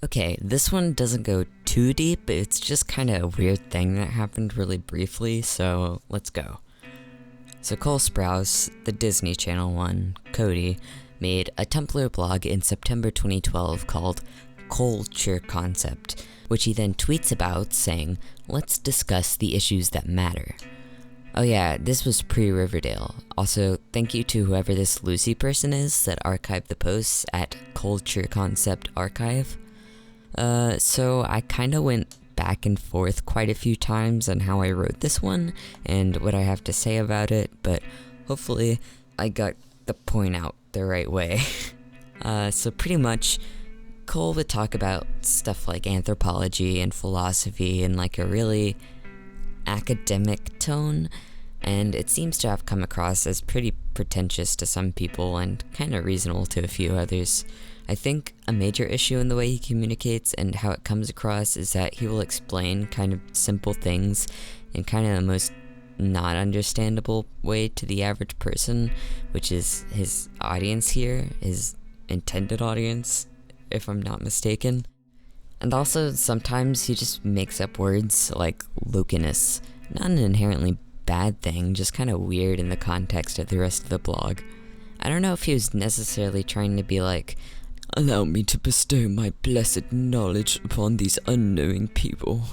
Okay, this one doesn't go too deep, it's just kind of a weird thing that happened really briefly, so let's go. So Cole Sprouse, the Disney Channel one, Cody, made a Tumblr blog in September 2012 called Culture Concept, which he then tweets about saying, "Let's discuss the issues that matter." Oh yeah, this was pre-Riverdale. Also, thank you to whoever this Lucy person is that archived the posts at Culture Concept Archive. So I kinda went back and forth quite a few times on how I wrote this one and what I have to say about it, but hopefully I got the point out the right way. So pretty much, Cole would talk about stuff like anthropology and philosophy in like a really academic tone, and it seems to have come across as pretty pretentious to some people and kind of reasonable to a few others. I think a major issue in the way he communicates and how it comes across is that he will explain kind of simple things in kind of the most not understandable way to the average person, which is his audience here, his intended audience, if I'm not mistaken. And also, sometimes he just makes up words like Lucanus. Not an inherently bad thing, just kind of weird in the context of the rest of the blog. I don't know if he was necessarily trying to be like, "Allow me to bestow my blessed knowledge upon these unknowing people,"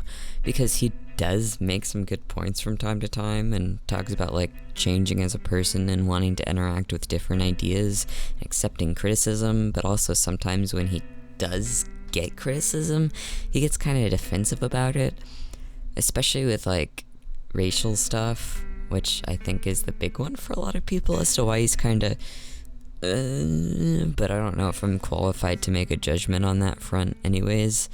because he does make some good points from time to time and talks about like changing as a person and wanting to interact with different ideas, accepting criticism, but also sometimes when he does get criticism, he gets kind of defensive about it, especially with like racial stuff, which I think is the big one for a lot of people as to why he's kind of but I don't know if I'm qualified to make a judgment on that front anyways.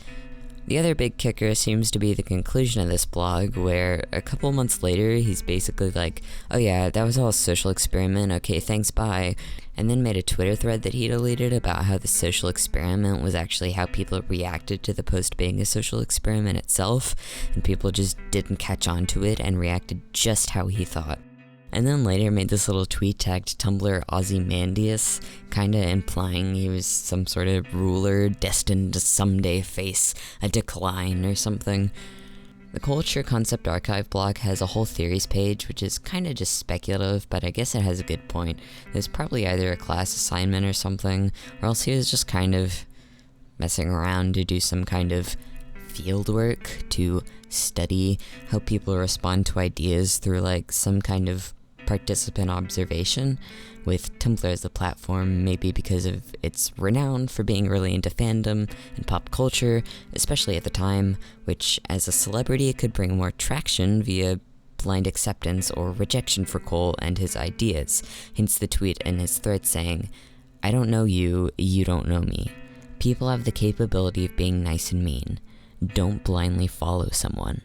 The other big kicker seems to be the conclusion of this blog, where a couple months later he's basically like, "Oh yeah, that was all a social experiment, okay thanks, bye," and then made a Twitter thread that he deleted about how the social experiment was actually how people reacted to the post being a social experiment itself, and people just didn't catch on to it and reacted just how he thought. And then later made this little tweet tagged Tumblr Ozymandias, kinda implying he was some sort of ruler destined to someday face a decline or something. The Culture Concept Archive blog has a whole theories page, which is kinda just speculative, but I guess it has a good point. There's probably either a class assignment or something, or else he was just kind of messing around to do some kind of field work to study how people respond to ideas through like some kind of participant observation, with Tumblr as the platform, maybe because of its renown for being really into fandom and pop culture, especially at the time, which as a celebrity could bring more traction via blind acceptance or rejection for Cole and his ideas, hence the tweet in his thread saying, "I don't know you, you don't know me. People have the capability of being nice and mean. Don't blindly follow someone."